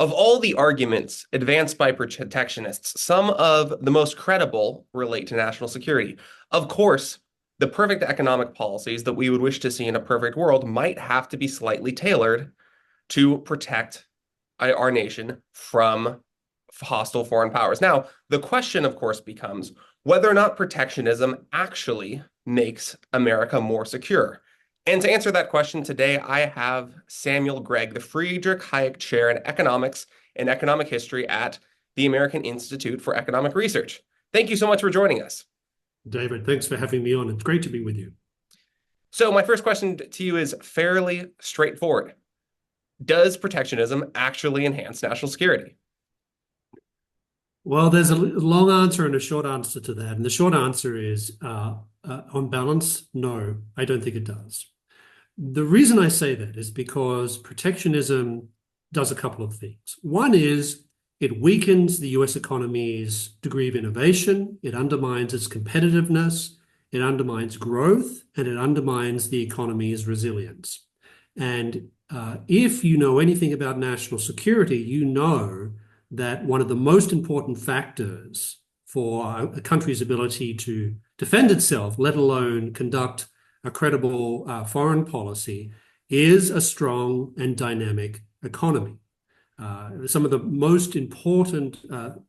Of all the arguments advanced by protectionists, some of the most credible relate to national security. Of course, the perfect economic policies that we would wish to see in a perfect world might have to be slightly tailored to protect our nation from hostile foreign powers. Now, the question, of course, becomes whether or not protectionism actually makes America more secure. And to answer that question today, I have Samuel Gregg, the Friedrich Hayek Chair in Economics and Economic History at the American Institute for Economic Research. Thank you so much for joining us. David, thanks for having me on. It's great to be with you. So my first question to you is fairly straightforward. Does protectionism actually enhance national security? Well, there's a long answer and a short answer to that. And the short answer is, on balance, no, I don't think it does. The reason I say that is because protectionism does a couple of things. One is it weakens the US economy's degree of innovation, it undermines its competitiveness, it undermines growth, and it undermines the economy's resilience. And if you know anything about national security, you know that one of the most important factors for a country's ability to defend itself, let alone conduct a credible foreign policy, is a strong and dynamic economy. Some of the most important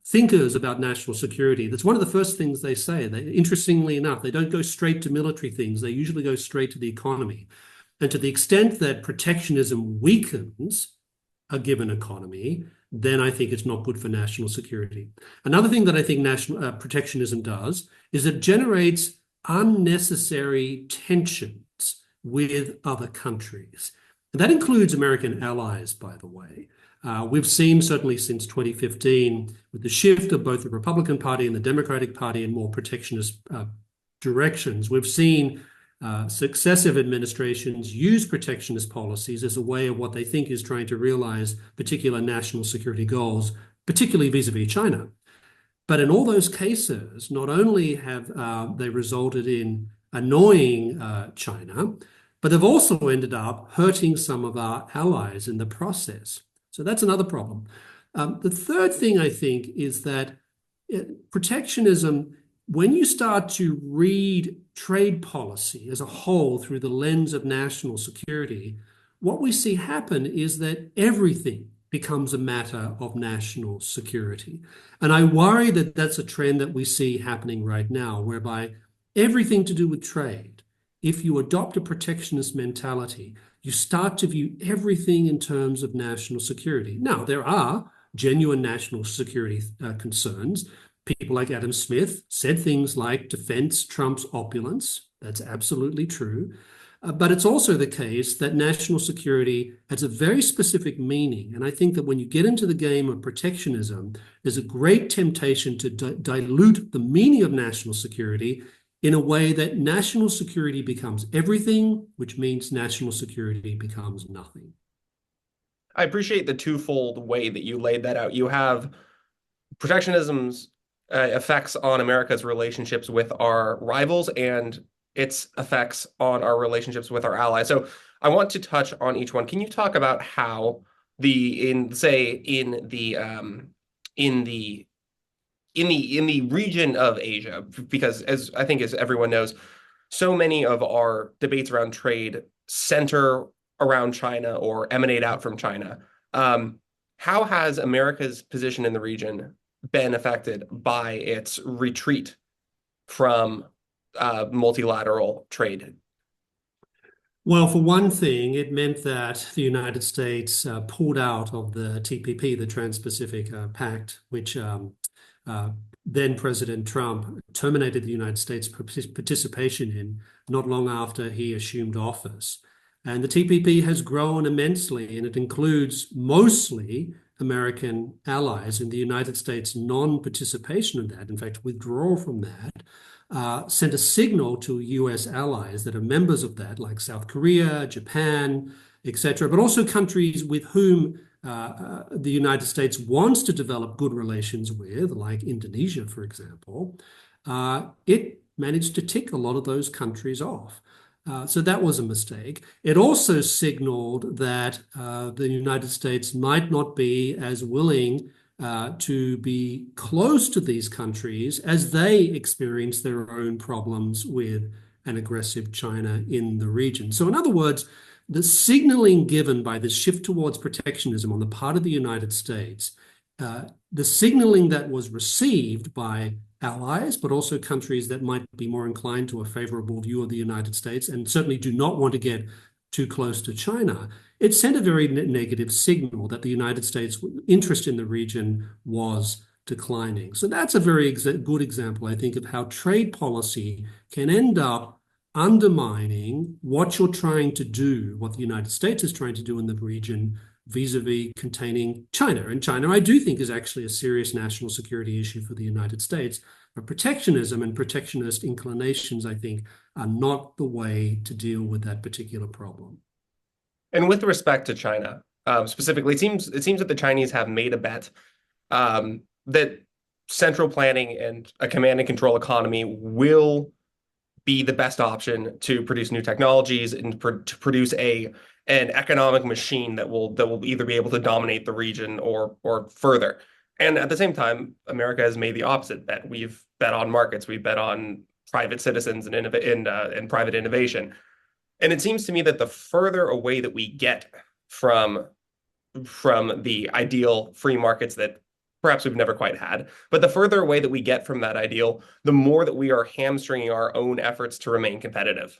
thinkers about national security, that's one of the first things they say. Interestingly enough, they don't go straight to military things. They usually go straight to the economy. And to the extent that protectionism weakens a given economy, then I think it's not good for national security. Another thing that I think protectionism does is it generates unnecessary tensions with other countries. And that includes American allies, by the way. We've seen, certainly since 2015, with the shift of both the Republican Party and the Democratic Party in more protectionist directions, we've seen successive administrations use protectionist policies as a way of what they think is trying to realize particular national security goals, particularly vis-a-vis China. But in all those cases, not only have they resulted in annoying China, but they've also ended up hurting some of our allies in the process. So that's another problem. The third thing I think is that protectionism, when you start to read trade policy as a whole through the lens of national security, what we see happen is that everything becomes a matter of national security. And I worry that that's a trend that we see happening right now, whereby everything to do with trade, if you adopt a protectionist mentality, you start to view everything in terms of national security. Now, there are genuine national security concerns. People like Adam Smith said things like defense trumps opulence. That's absolutely true. But it's also the case that national security has a very specific meaning. And I think that when you get into the game of protectionism, there's a great temptation to dilute the meaning of national security in a way that national security becomes everything, which means national security becomes nothing. I appreciate the twofold way that you laid that out. You have protectionism's effects on America's relationships with our rivals and its effects on our relationships with our allies. So I want to touch on each one. Can you talk about how in the region of Asia, because as I think as everyone knows, so many of our debates around trade center around China or emanate out from China. How has America's position in the region been affected by its retreat from multilateral trade? Well, for one thing, it meant that the United States pulled out of the TPP, the Trans-Pacific Pact, which then President Trump terminated the United States participation in not long after he assumed office. And the TPP has grown immensely, and it includes mostly American allies, and the United States non-participation in that, in fact, withdrawal from that, sent a signal to US allies that are members of that, like South Korea, Japan, etc., but also countries with whom the United States wants to develop good relations with, like Indonesia, for example. It managed to tick a lot of those countries off. So that was a mistake. It also signaled that the United States might not be as willing to be close to these countries as they experience their own problems with an aggressive China in the region. So, in other words, the signaling given by this shift towards protectionism on the part of the United States, the signaling that was received by allies, but also countries that might be more inclined to a favorable view of the United States and certainly do not want to get too close to China, it sent a very negative signal that the United States' interest in the region was declining. So that's a very good example, I think, of how trade policy can end up undermining what you're trying to do, what the United States is trying to do in the region vis-a-vis containing China. And China, I do think, is actually a serious national security issue for the United States. But protectionism and protectionist inclinations, I think, are not the way to deal with that particular problem. And with respect to China, specifically, it seems that the Chinese have made a bet that central planning and a command and control economy will be the best option to produce new technologies and to produce an economic machine that will either be able to dominate the region or further. And at the same time, America has made the opposite bet. We've bet on markets, we've bet on private citizens and private innovation. And it seems to me that the further away that we get from the ideal free markets that perhaps we've never quite had, but the further away that we get from that ideal, the more that we are hamstringing our own efforts to remain competitive.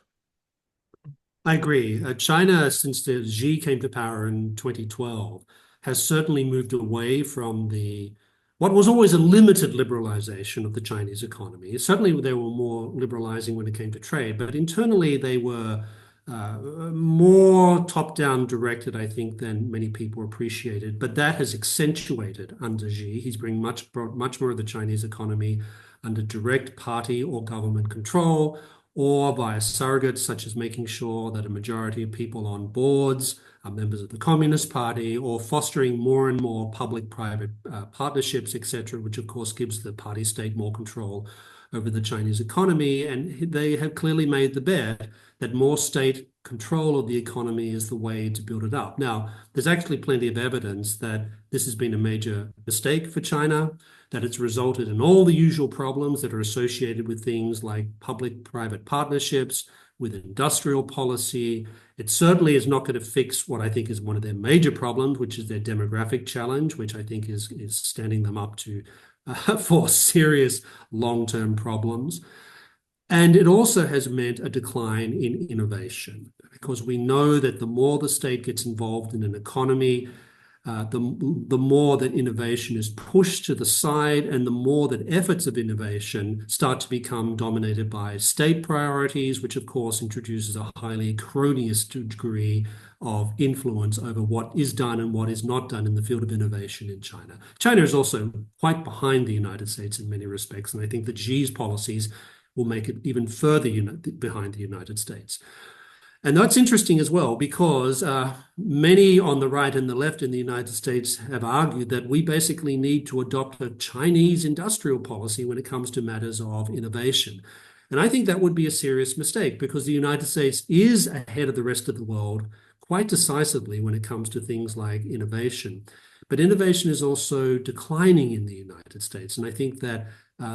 I agree. China, since the Xi came to power in 2012, has certainly moved away from the what was always a limited liberalization of the Chinese economy. Certainly, they were more liberalizing when it came to trade, but internally they were more top-down directed, I think, than many people appreciated. But that has accentuated under Xi. He's bringing much more of the Chinese economy under direct party or government control, or via surrogates, such as making sure that a majority of people on boards are members of the Communist Party, or fostering more and more public-private partnerships, etc., which of course gives the party state more control over the Chinese economy. And they have clearly made the bet that more state control of the economy is the way to build it up. Now, there's actually plenty of evidence that this has been a major mistake for China, that it's resulted in all the usual problems that are associated with things like public-private partnerships, with industrial policy. It certainly is not going to fix what I think is one of their major problems, which is their demographic challenge, which I think is standing them up to for serious long-term problems. And it also has meant a decline in innovation, because we know that the more the state gets involved in an economy, the more that innovation is pushed to the side, and the more that efforts of innovation start to become dominated by state priorities, which of course introduces a highly cronyist degree of influence over what is done and what is not done in the field of innovation in China. China is also quite behind the United States in many respects, and I think that Xi's policies will make it even further behind the United States. And that's interesting as well, because many on the right and the left in the United States have argued that we basically need to adopt a Chinese industrial policy when it comes to matters of innovation. And I think that would be a serious mistake, because the United States is ahead of the rest of the world quite decisively when it comes to things like innovation. But innovation is also declining in the United States. And I think that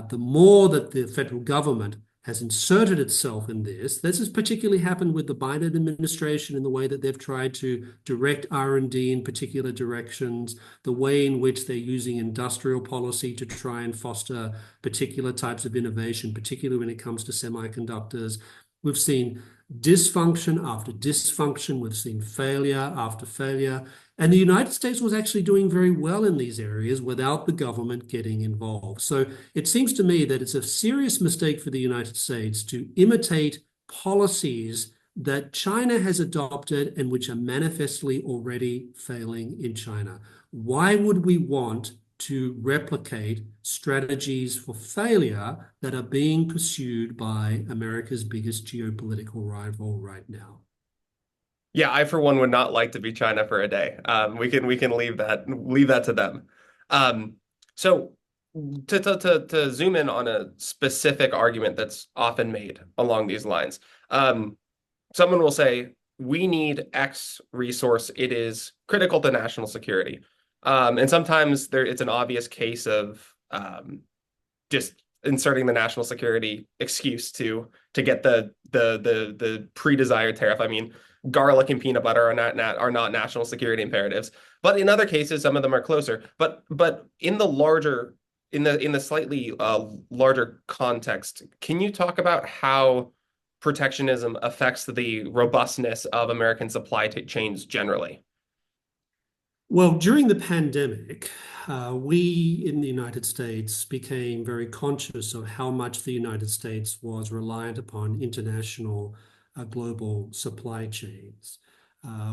the more that the federal government has inserted itself in this has particularly happened with the Biden administration in the way that they've tried to direct R&D in particular directions, the way in which they're using industrial policy to try and foster particular types of innovation, particularly when it comes to semiconductors. We've seen dysfunction after dysfunction. We've seen failure after failure. And the United States was actually doing very well in these areas without the government getting involved. So it seems to me that it's a serious mistake for the United States to imitate policies that China has adopted and which are manifestly already failing in China. Why would we want to replicate strategies for failure that are being pursued by America's biggest geopolitical rival right now? Yeah, I for one would not like to be China for a day. We can leave that to them. So to zoom in on a specific argument that's often made along these lines, someone will say, we need X resource. It is critical to national security. And sometimes it's an obvious case of just inserting the national security excuse to get the pre-desired tariff. I mean, garlic and peanut butter are not national security imperatives, but in other cases, some of them are closer. But in the slightly larger context, can you talk about how protectionism affects the robustness of American supply chains generally? Well, during the pandemic, we in the United States became very conscious of how much the United States was reliant upon international global supply chains.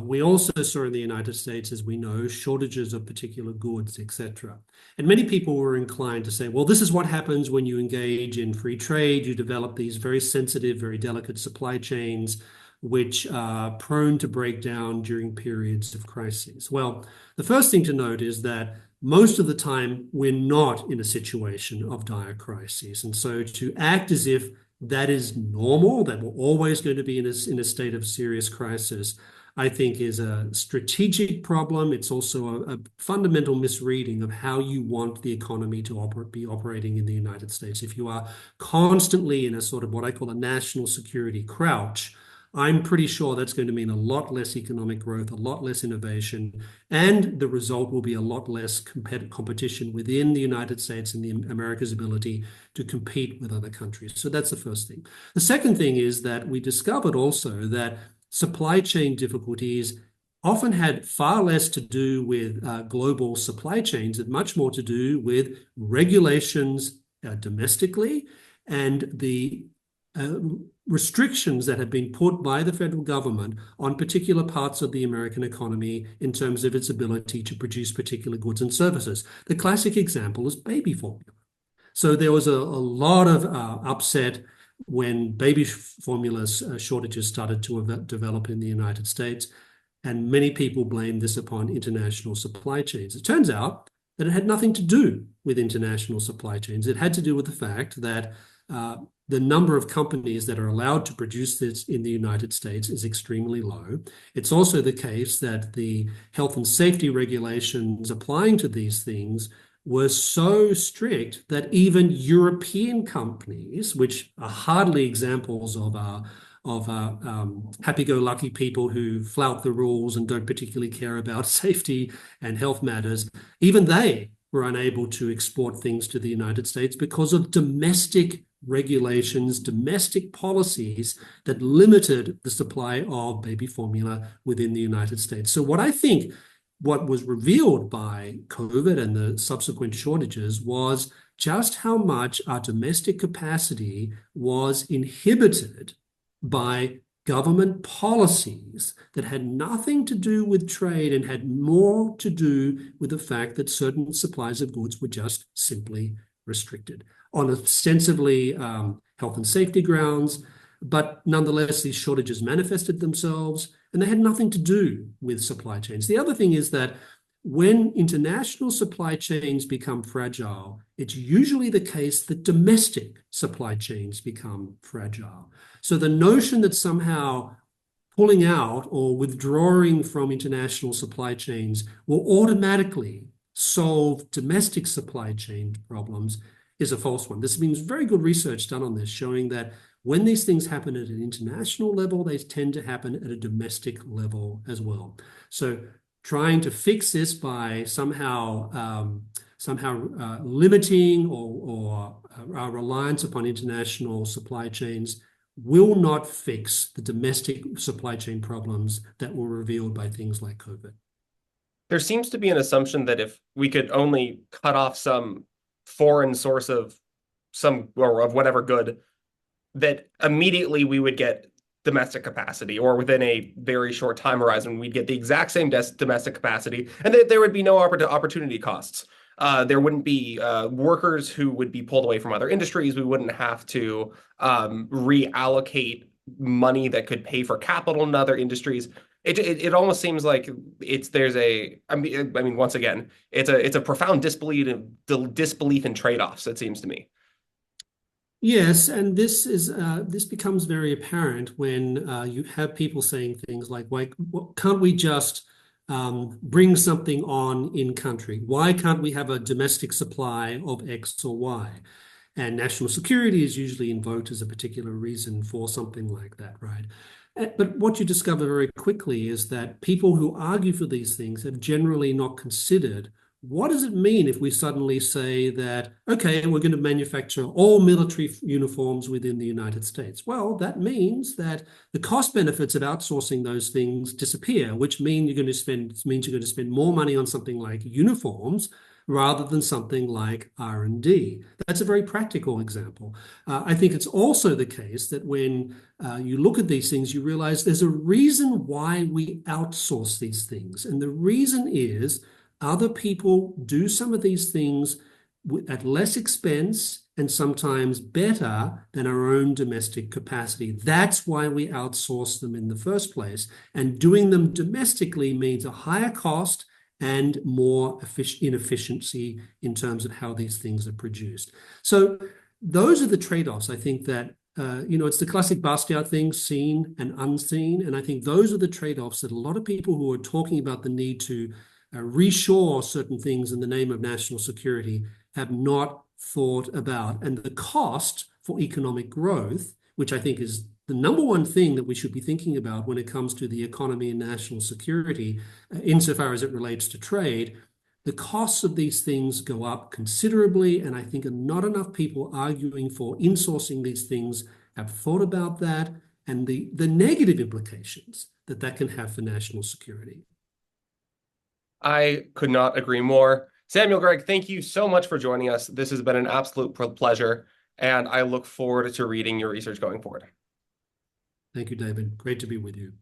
We also saw in the United States, as we know, shortages of particular goods, etc. And many people were inclined to say, well, this is what happens when you engage in free trade. You develop these very sensitive, very delicate supply chains, which are prone to break down during periods of crises. Well, the first thing to note is that most of the time we're not in a situation of dire crises. And so to act as if that is normal, that we're always going to be in a state of serious crisis, I think is a strategic problem. It's also a fundamental misreading of how you want the economy to be operating in the United States. If you are constantly in a sort of what I call a national security crouch, I'm pretty sure that's going to mean a lot less economic growth, a lot less innovation, and the result will be a lot less competition within the United States and America's ability to compete with other countries. So that's the first thing. The second thing is that we discovered also that supply chain difficulties often had far less to do with global supply chains and much more to do with regulations domestically and the restrictions that have been put by the federal government on particular parts of the American economy in terms of its ability to produce particular goods and services. The classic example is baby formula. So there was a lot of upset when baby formula shortages started to develop in the United States, and many people blamed this upon international supply chains. It turns out that it had nothing to do with international supply chains. It had to do with the fact that the number of companies that are allowed to produce this in the United States is extremely low. It's also the case that the health and safety regulations applying to these things were so strict that even European companies, which are hardly examples of happy-go-lucky people who flout the rules and don't particularly care about safety and health matters, even they were unable to export things to the United States because of domestic regulations, domestic policies that limited the supply of baby formula within the United States. So what was revealed by COVID and the subsequent shortages was just how much our domestic capacity was inhibited by government policies that had nothing to do with trade and had more to do with the fact that certain supplies of goods were just simply restricted on ostensibly health and safety grounds. But nonetheless, these shortages manifested themselves and they had nothing to do with supply chains. The other thing is that when international supply chains become fragile, it's usually the case that domestic supply chains become fragile. So the notion that somehow pulling out or withdrawing from international supply chains will automatically solve domestic supply chain problems is a false one. There's been very good research done on this showing that when these things happen at an international level, they tend to happen at a domestic level as well. So trying to fix this by somehow limiting or our reliance upon international supply chains will not fix the domestic supply chain problems that were revealed by things like COVID. There seems to be an assumption that if we could only cut off some foreign source of some or of whatever good, that immediately we would get domestic capacity, or within a very short time horizon, we'd get the exact same domestic capacity, and there would be no opportunity costs. There wouldn't be workers who would be pulled away from other industries. We wouldn't have to reallocate money that could pay for capital in other industries. It almost seems like I mean once again it's a profound disbelief in trade-offs, it seems to me. Yes, and this becomes very apparent when you have people saying things like, "Why can't we just bring something on in country? Why can't we have a domestic supply of X or Y?" And national security is usually invoked as a particular reason for something like that, right? But what you discover very quickly is that people who argue for these things have generally not considered what does it mean if we suddenly say that, okay, we're going to manufacture all military uniforms within the United States? Well, that means that the cost benefits of outsourcing those things disappear, which means you're going to spend more money on something like uniforms rather than something like R&D. That's a very practical example. I think it's also the case that when you look at these things, you realize there's a reason why we outsource these things. And the reason is other people do some of these things at less expense and sometimes better than our own domestic capacity. That's why we outsource them in the first place. And doing them domestically means a higher cost and more inefficiency in terms of how these things are produced. So those are the trade-offs. I think that it's the classic Bastiat thing, seen and unseen. And I think those are the trade-offs that a lot of people who are talking about the need to reshore certain things in the name of national security have not thought about. And the cost for economic growth, which I think is the number one thing that we should be thinking about when it comes to the economy and national security, insofar as it relates to trade, the costs of these things go up considerably. And I think not enough people arguing for insourcing these things have thought about that and the negative implications that that can have for national security. I could not agree more. Samuel Gregg, thank you so much for joining us. This has been an absolute pleasure, and I look forward to reading your research going forward. Thank you, David. Great to be with you.